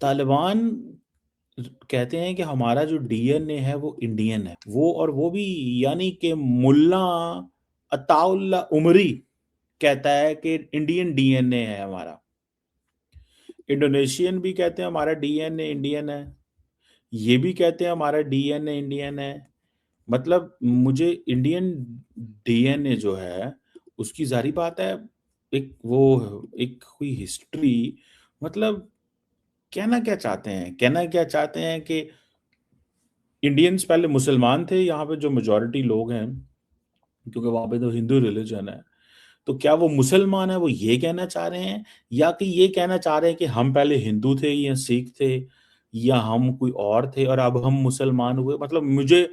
तालिबान कहते हैं कि हमारा जो डीएनए है वो इंडियन है, वो भी यानी कि मुल्ला अताउल्ला उमरी कहता है कि इंडियन डीएनए है हमारा। इंडोनेशियन भी कहते हैं हमारा डीएनए इंडियन है, ये भी कहते हैं हमारा डीएनए इंडियन है। मतलब मुझे इंडियन डीएनए जो है उसकी जारी बात है, एक कोई हिस्ट्री, मतलब कहना क्या चाहते हैं कि इंडियंस पहले मुसलमान थे, यहाँ पे जो मेजोरिटी लोग हैं, क्योंकि वहाँ पे तो हिंदू रिलीजन है, तो क्या वो मुसलमान है, वो ये कहना चाह रहे हैं, या कि ये कहना चाह रहे हैं कि हम पहले हिंदू थे या सिख थे या हम कोई और थे और अब हम मुसलमान हुए? मतलब मुझे,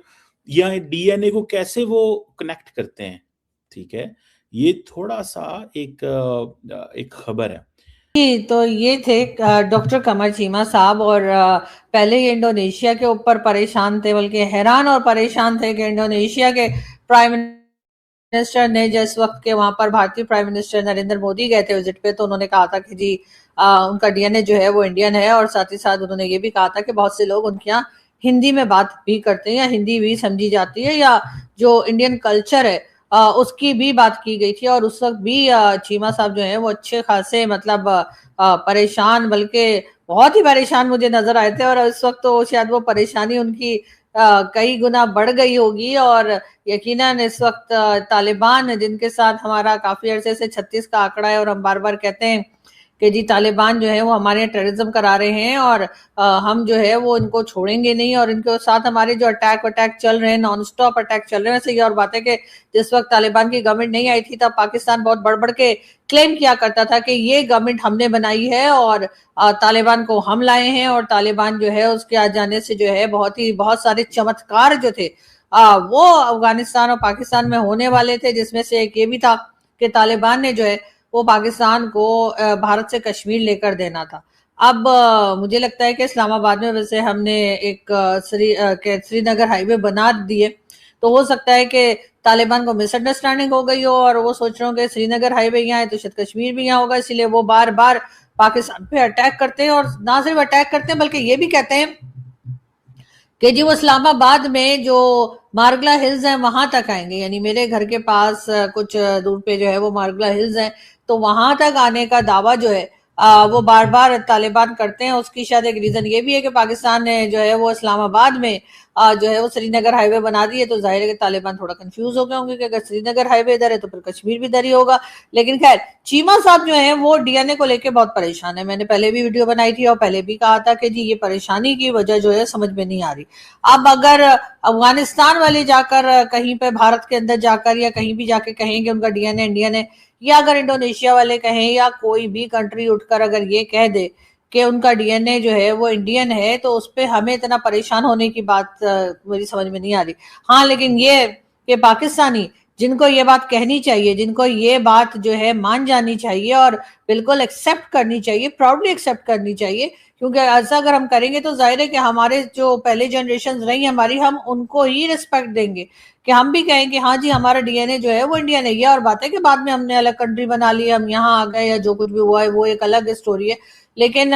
या डीएनए को कैसे वो कनेक्ट करते हैं? ठीक है, ये थोड़ा सा एक खबर है। जी, तो ये थे डॉक्टर कमर चीमा साहब। और पहले ये इंडोनेशिया के ऊपर परेशान थे, बल्कि हैरान और परेशान थे कि इंडोनेशिया के प्राइम मिनिस्टर ने जिस वक्त के वहां पर भारतीय प्राइम मिनिस्टर नरेंद्र मोदी गए थे विजिट पे, तो उन्होंने कहा था कि जी उनका डीएनए जो है वो इंडियन है। और साथ ही साथ उन्होंने ये भी कहा था कि बहुत से लोग उनके यहाँ हिंदी में बात भी करते हैं या हिंदी भी समझी जाती है, या जो इंडियन कल्चर है उसकी भी बात की गई थी। और उस वक्त भी चीमा साहब जो है वो अच्छे खासे मतलब परेशान, बल्कि बहुत ही परेशान मुझे नजर आए थे। और इस वक्त तो शायद वो परेशानी उनकी कई गुना बढ़ गई होगी। और यकीनन इस वक्त तालिबान जिनके साथ हमारा काफी अरसे से 36 का आंकड़ा है, और हम बार बार कहते हैं कि जी तालिबान जो है वो हमारे यहाँ टेररिज्म करा रहे हैं, और हम जो है वो इनको छोड़ेंगे नहीं। और इनके साथ हमारे जो अटैक चल रहे हैं, नॉन स्टॉप अटैक चल रहे हैं। वैसे ये और बात है कि जिस वक्त तालिबान की गवर्नमेंट नहीं आई थी तब पाकिस्तान बहुत बढ़ बढ़ के क्लेम किया करता था कि ये गवर्नमेंट हमने बनाई है और तालिबान को हम लाए हैं। और तालिबान जो है उसके आ जाने से जो है बहुत सारे चमत्कार जो थे वो अफगानिस्तान और पाकिस्तान में होने वाले थे, जिसमें से एक ये भी था कि तालिबान ने जो है वो पाकिस्तान को भारत से कश्मीर लेकर देना था। अब मुझे लगता है कि इस्लामाबाद में वैसे हमने एक श्रीनगर हाईवे बना दिए, तो हो सकता है कि तालिबान को मिसअंडरस्टैंडिंग हो गई हो और वो सोच रहे हो कि श्रीनगर हाईवे यहाँ है तो शायद कश्मीर भी यहाँ होगा, इसलिए वो बार बार पाकिस्तान पे अटैक करते हैं। और ना सिर्फ अटैक करते हैं बल्कि ये भी कहते हैं कि जी वो इस्लामाबाद में जो मारगला हिल्स है वहां तक आएंगे, यानी मेरे घर के पास कुछ दूर पे जो है वो मारगला हिल्स है, तो वहां तक आने का दावा जो है वो बार बार तालिबान करते हैं। उसकी शायद एक रीजन ये भी है कि पाकिस्तान ने जो है वो इस्लामाबाद में जो है वो श्रीनगर हाईवे बना दी है, तो जाहिर है कि तालिबान थोड़ा कंफ्यूज हो गए होंगे कि अगर श्रीनगर हाईवे इधर है तो फिर कश्मीर भी इधर ही होगा। लेकिन खैर चीमा साहब जो है वो डीएनए को लेकर बहुत परेशान है। मैंने पहले भी वीडियो बनाई थी और पहले भी कहा था कि जी ये परेशानी की वजह जो है समझ में नहीं आ रही। अब अगर अफगानिस्तान वाले जाकर कहीं पे भारत के अंदर जाकर या कहीं भी जाके कहेंगे उनका डीएनए इंडियन है, या अगर इंडोनेशिया वाले कहें या कोई भी कंट्री उठकर अगर ये कह दे कि उनका डीएनए जो है वो इंडियन है, तो उस पर हमें इतना परेशान होने की बात मेरी समझ में नहीं आ रही। हाँ लेकिन ये कि पाकिस्तानी जिनको ये बात कहनी चाहिए, जिनको ये बात जो है मान जानी चाहिए और बिल्कुल एक्सेप्ट करनी चाहिए, प्राउडली एक्सेप्ट करनी चाहिए, क्योंकि ऐसा अगर हम करेंगे तो जाहिर है कि हमारे जो पहले जनरेशन रही हमारी, हम उनको ही रिस्पेक्ट देंगे कि हम भी कहेंगे हाँ जी हमारा डीएनए जो है वो इंडियन है। ये और बात है कि बाद में हमने अलग कंट्री बना ली, हम यहाँ आ गए या जो कुछ भी हुआ है वो एक अलग स्टोरी है, लेकिन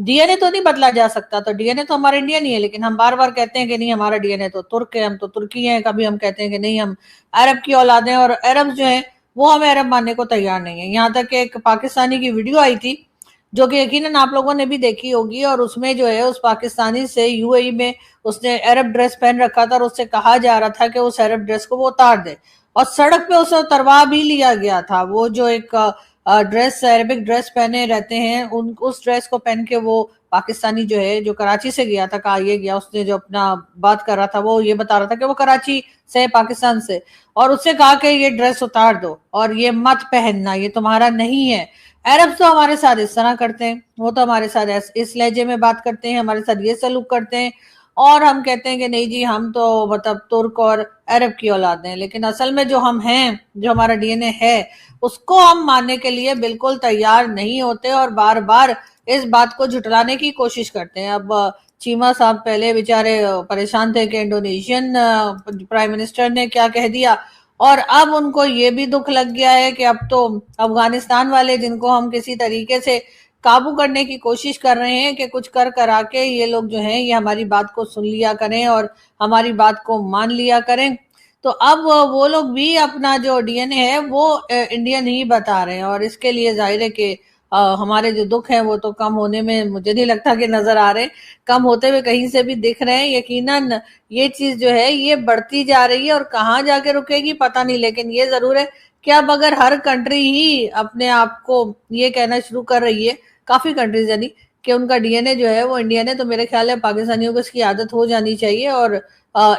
डीएनए तो नहीं बदला जा सकता। तो डीएनए तो हमारा इंडियन ही है, लेकिन हम बार बार कहते हैं कि नहीं हमारा डीएनए तो तुर्क है, हम तो तुर्की हैं। कभी हम कहते हैं कि नहीं हम अरब की औलाद हैं, और अरब जो है वो हमें अरब मानने को तैयार नहीं है। यहाँ तक एक पाकिस्तानी की वीडियो आई थी जो कि यकीनन आप लोगों ने भी देखी होगी, और उसमें जो है उस पाकिस्तानी से यूएई में उसने अरब ड्रेस पहन रखा था और उससे कहा जा रहा था कि उस अरब ड्रेस को वो उतार दे, और सड़क पे उसे उतरवा भी लिया गया था। वो जो एक ड्रेस अरबिक ड्रेस पहने रहते हैं उन उस ड्रेस को पहन के वो पाकिस्तानी जो है जो कराची से गया था, कहा ये गया, उसने जो अपना बात कर रहा था वो ये बता रहा था कि वो कराची से पाकिस्तान से, और उससे कहा कि ये ड्रेस उतार दो और ये मत पहनना, ये तुम्हारा नहीं है। अरब तो हमारे साथ इस तरह करते हैं, वो तो हमारे साथ इस लहजे में बात करते हैं, हमारे साथ ये सलूक करते हैं, और हम कहते हैं कि नहीं जी हम तो मतलब तुर्क और अरब की औलाद हैं। लेकिन असल में जो हम हैं, जो हमारा डीएनए है, उसको हम मानने के लिए बिल्कुल तैयार नहीं होते और बार बार इस बात को झुटलाने की कोशिश करते हैं। अब चीमा साहब पहले बेचारे परेशान थे कि इंडोनेशियन प्राइम मिनिस्टर ने क्या कह दिया, और अब उनको ये भी दुख लग गया है कि अब तो अफगानिस्तान वाले जिनको हम किसी तरीके से काबू करने की कोशिश कर रहे हैं कि कुछ कर करा के ये लोग जो हैं ये हमारी बात को सुन लिया करें और हमारी बात को मान लिया करें। तो अब वो लोग भी अपना जो डीएनए है वो इंडियन ही बता रहे हैं, और इसके लिए जाहिर है कि हमारे जो दुख हैं वो तो कम होने में मुझे नहीं लगता कि नजर आ रहे, कम होते हुए कहीं से भी दिख रहे हैं। यकीनन ये चीज जो है ये बढ़ती जा रही है और कहाँ जाके रुकेगी पता नहीं, लेकिन ये जरूर है कि अब अगर हर कंट्री ही अपने आप को ये कहना शुरू कर रही है, काफी कंट्रीज यानी, कि उनका डीएनए जो है वो इंडियन है, तो मेरे ख्याल है पाकिस्तानियों को इसकी आदत हो जानी चाहिए और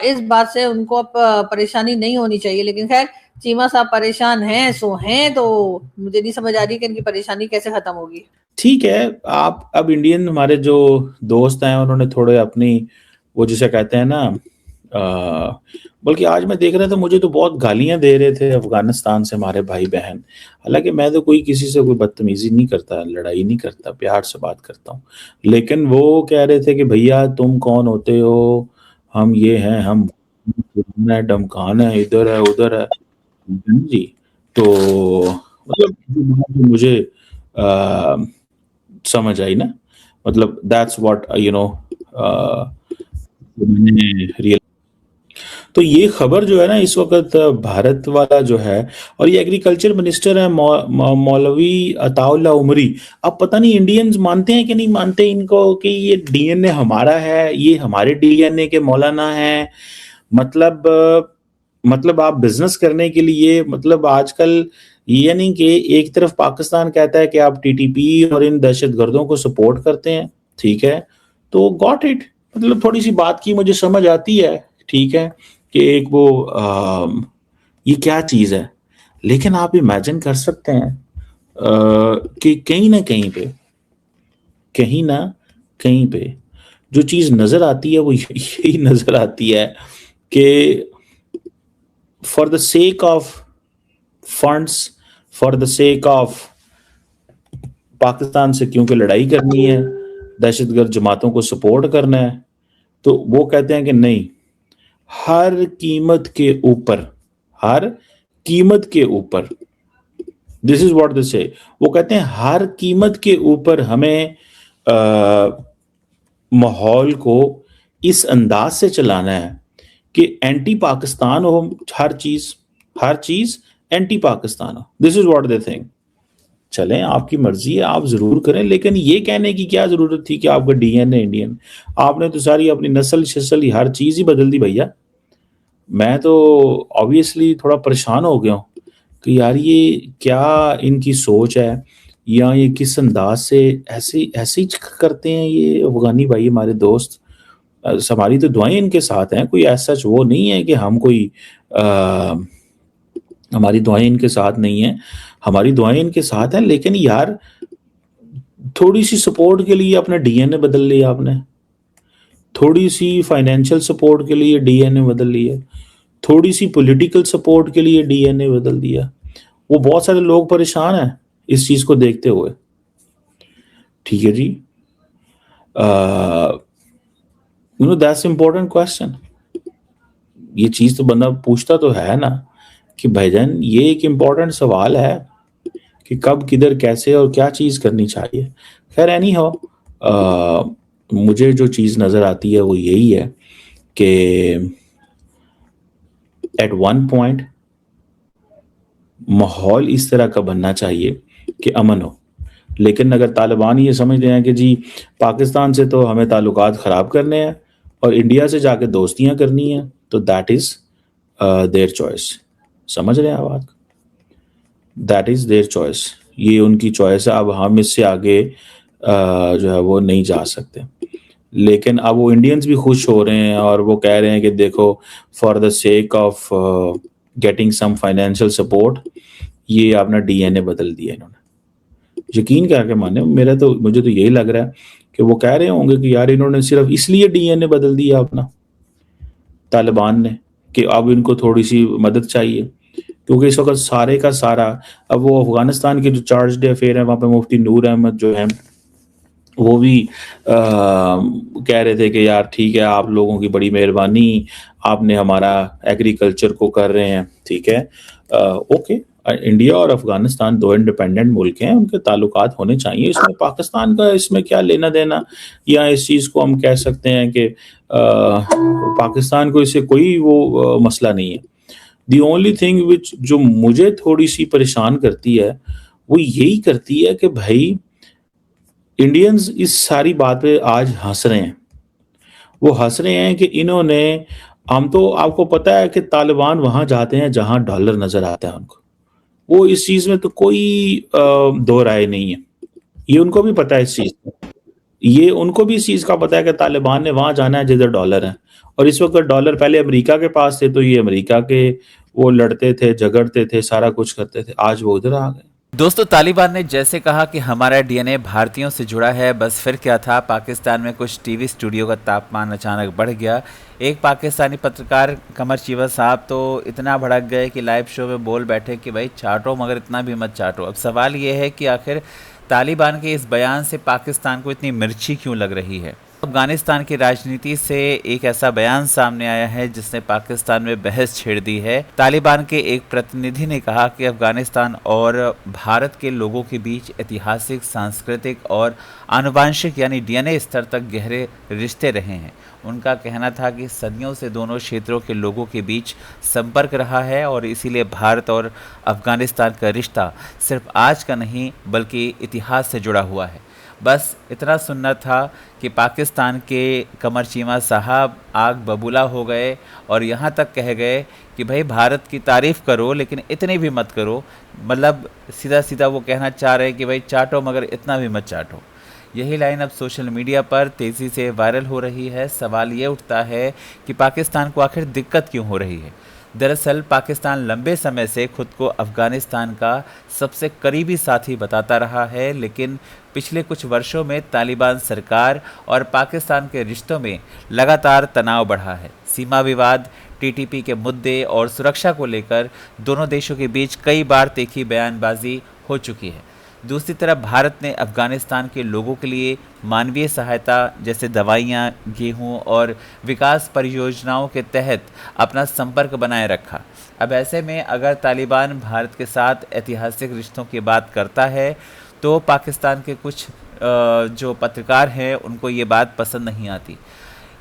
इस बात से उनको अब परेशानी नहीं होनी चाहिए। लेकिन खैर चीमा साहब परेशान हैं सो हैं, तो मुझे नहीं समझ आ रही कि इनकी परेशानी कैसे खत्म होगी। ठीक है, आप अब इंडियन हमारे जो दोस्त हैं उन्होंने थोड़े अपनी वो जिसे कहते हैं ना बल्कि आज मैं देख रहा था मुझे तो बहुत गालियां दे रहे थे अफगानिस्तान से हमारे भाई बहन। हालांकि मैं तो कोई किसी से कोई बदतमीजी नहीं करता, लड़ाई नहीं करता, प्यार से बात करता हूँ। लेकिन वो कह रहे थे कि भैया तुम कौन होते हो, हम ये हैं, हम डमकान है, इधर है उधर है जी। तो मतलब जो बात मुझे आ, समझ आई ना, मतलब दैट्स व्हाट यू नो मैंने रियल। तो ये खबर जो है ना इस वक्त भारत वाला जो है, और ये एग्रीकल्चर मिनिस्टर है मौलवी अताउल्ला उमरी। अब पता नहीं इंडियंस मानते हैं कि नहीं मानते इनको कि ये डीएनए हमारा है, ये हमारे डीएनए के मौलाना है। मतलब आप बिजनेस करने के लिए, मतलब आजकल ये नहीं कि एक तरफ पाकिस्तान कहता है कि आप टीटीपी और इन दहशतगर्दों को सपोर्ट करते हैं, ठीक है, तो गॉट इट, मतलब थोड़ी सी बात की मुझे समझ आती है, ठीक है, कि एक वो ये क्या चीज है। लेकिन आप इमेजिन कर सकते हैं कि कहीं ना कहीं पे जो चीज नजर आती है वो यही नजर आती है कि for the sake of funds, for the sake of Pakistan से क्योंकि लड़ाई करनी है, दहशतगर्द जमातों को सपोर्ट करना है, तो वो कहते हैं कि नहीं, हर कीमत के ऊपर, हर कीमत के ऊपर, दिस इज व्हाट दे से, वो कहते हैं हर कीमत के ऊपर हमें माहौल को इस अंदाज से चलाना है कि एंटी पाकिस्तान हो, हर चीज एंटी पाकिस्तान हो। This is what they think. चलें, आपकी मर्जी है, आप जरूर करें, लेकिन ये कहने की क्या जरूरत थी कि आपका डीएनए इंडियन, आपने तो सारी अपनी नस्ल शस्ल हर चीज ही बदल दी भैया। मैं तो ऑब्वियसली थोड़ा परेशान हो गया हूँ कि यार ये क्या इनकी सोच है, या ये किस अंदाज से ऐसे ही करते हैं ये अफगानी भाई हमारे दोस्त। हमारी तो दुआएं इनके साथ हैं, कोई ऐसा वो नहीं है कि हम कोई हमारी दुआएं इनके साथ नहीं है, हमारी दुआएं इनके साथ हैं। लेकिन यार थोड़ी सी सपोर्ट के लिए अपना डीएनए बदल लिया आपने, थोड़ी सी फाइनेंशियल सपोर्ट के लिए डीएनए बदल लिया, थोड़ी सी पॉलिटिकल सपोर्ट के लिए डीएनए बदल दिया। वो बहुत सारे लोग परेशान हैं इस चीज को देखते हुए, ठीक है जी। You know that's important question. ये चीज तो बंदा पूछता तो है ना कि भाईजान ये एक इम्पोर्टेंट सवाल है कि कब किधर कैसे और क्या चीज करनी चाहिए। खैर एनी हो, मुझे जो चीज नजर आती है वो यही है कि एट वन पॉइंट माहौल इस तरह का बनना चाहिए कि अमन हो। लेकिन अगर तालिबान ये समझते हैं कि जी पाकिस्तान से तो हमें ताल्लुकात ख़राब करने हैं और इंडिया से जाके दोस्तियां करनी है, तो दैट इज़ देयर चॉइस। समझ रहे हैं आप बात? दैट इज़ देयर चॉइस, ये उनकी चॉइस है। अब हम इससे आगे जो है वो नहीं जा सकते। लेकिन अब वो इंडियंस भी खुश हो रहे हैं और वो कह रहे हैं कि देखो for the sake of getting some financial support ये अपना डीएनए बदल दिया इन्होंने। यकीन करके माने, मुझे तो यही लग रहा है कि वो कह रहे होंगे कि यार इन्होंने सिर्फ इसलिए डीएनए बदल दिया अपना, तालिबान ने, कि अब इनको थोड़ी सी मदद चाहिए, क्योंकि इस वक्त सारे का सारा, अब वो अफगानिस्तान के जो चार्ज अफेयर है वहाँ पे मुफ्ती नूर अहमद जो है वो भी कह रहे थे कि यार ठीक है, आप लोगों की बड़ी मेहरबानी, आपने हमारा एग्रीकल्चर को कर रहे हैं, ठीक है, ओके, इंडिया और अफगानिस्तान दो इंडिपेंडेंट मुल्क हैं, उनके ताल्लुकात होने चाहिए। इसमें पाकिस्तान का इसमें क्या लेना देना, या इस चीज़ को हम कह सकते हैं कि पाकिस्तान को इससे कोई वो मसला नहीं है। दी ओनली थिंग विच जो मुझे थोड़ी सी परेशान करती है वो यही करती है कि भाई इंडियंस इस सारी बात पे आज हंस रहे हैं। वो हंस रहे हैं कि इन्होंने, हम तो आपको पता है कि तालिबान वहां जाते हैं जहां डॉलर नजर आता है उनको, वो इस चीज में तो कोई दो राय नहीं है। ये उनको भी पता है इस चीज का, ये उनको भी इस चीज का पता है कि तालिबान ने वहां जाना है जिधर डॉलर है। और इस वक्त डॉलर पहले अमेरिका के पास थे तो ये अमेरिका के वो लड़ते थे, झगड़ते थे, सारा कुछ करते थे, आज वो उधर आ गए। दोस्तों, तालिबान ने जैसे कहा कि हमारा डीएनए भारतीयों से जुड़ा है, बस फिर क्या था, पाकिस्तान में कुछ टीवी स्टूडियो का तापमान अचानक बढ़ गया। एक पाकिस्तानी पत्रकार कमर चीमा साहब तो इतना भड़क गए कि लाइव शो में बोल बैठे कि भाई चाटो मगर इतना भी मत चाटो। अब सवाल ये है कि आखिर तालिबान के इस बयान से पाकिस्तान को इतनी मिर्ची क्यों लग रही है। अफगानिस्तान की राजनीति से एक ऐसा बयान सामने आया है जिसने पाकिस्तान में बहस छेड़ दी है। तालिबान के एक प्रतिनिधि ने कहा कि अफगानिस्तान और भारत के लोगों के बीच ऐतिहासिक, सांस्कृतिक और आनुवंशिक यानी डीएनए स्तर तक गहरे रिश्ते रहे हैं। उनका कहना था कि सदियों से दोनों क्षेत्रों के लोगों के बीच संपर्क रहा है और इसीलिए भारत और अफगानिस्तान का रिश्ता सिर्फ आज का नहीं बल्कि इतिहास से जुड़ा हुआ है। बस इतना सुनना था कि पाकिस्तान के कमर चीमा साहब आग बबूला हो गए और यहाँ तक कह गए कि भाई भारत की तारीफ़ करो लेकिन इतनी भी मत करो। मतलब सीधा सीधा वो कहना चाह रहे हैं कि भाई चाटो मगर इतना भी मत चाटो। यही लाइन अब सोशल मीडिया पर तेज़ी से वायरल हो रही है। सवाल ये उठता है कि पाकिस्तान को आखिर दिक्कत क्यों हो रही है। दरअसल पाकिस्तान लंबे समय से खुद को अफ़गानिस्तान का सबसे करीबी साथी बताता रहा है, लेकिन पिछले कुछ वर्षों में तालिबान सरकार और पाकिस्तान के रिश्तों में लगातार तनाव बढ़ा है। सीमा विवाद, टीटीपी के मुद्दे और सुरक्षा को लेकर दोनों देशों के बीच कई बार तीखी बयानबाजी हो चुकी है। दूसरी तरफ भारत ने अफगानिस्तान के लोगों के लिए मानवीय सहायता जैसे दवाइयाँ, गेहूँ और विकास परियोजनाओं के तहत अपना संपर्क बनाए रखा। अब ऐसे में अगर तालिबान भारत के साथ ऐतिहासिक रिश्तों की बात करता है तो पाकिस्तान के कुछ जो पत्रकार हैं उनको ये बात पसंद नहीं आती।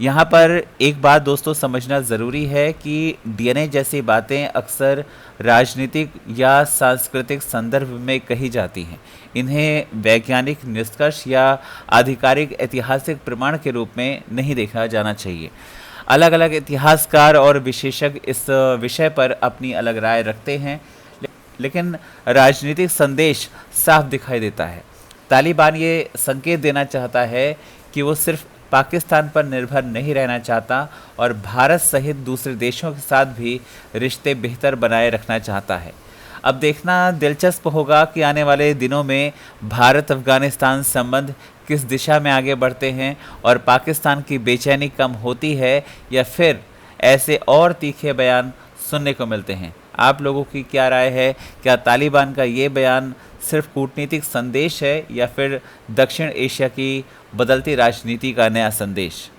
यहाँ पर एक बात दोस्तों समझना ज़रूरी है कि डीएनए जैसी बातें अक्सर राजनीतिक या सांस्कृतिक संदर्भ में कही जाती हैं। इन्हें वैज्ञानिक निष्कर्ष या आधिकारिक ऐतिहासिक प्रमाण के रूप में नहीं देखा जाना चाहिए। अलग अलग इतिहासकार और विशेषज्ञ इस विषय पर अपनी अलग राय रखते हैं, लेकिन राजनीतिक संदेश साफ दिखाई देता है। तालिबान ये संकेत देना चाहता है कि वो सिर्फ पाकिस्तान पर निर्भर नहीं रहना चाहता और भारत सहित दूसरे देशों के साथ भी रिश्ते बेहतर बनाए रखना चाहता है। अब देखना दिलचस्प होगा कि आने वाले दिनों में भारत अफगानिस्तान संबंध किस दिशा में आगे बढ़ते हैं और पाकिस्तान की बेचैनी कम होती है या फिर ऐसे और तीखे बयान सुनने को मिलते हैं। आप लोगों की क्या राय है? क्या तालिबान का ये बयान सिर्फ कूटनीतिक संदेश है या फिर दक्षिण एशिया की बदलती राजनीति का नया संदेश?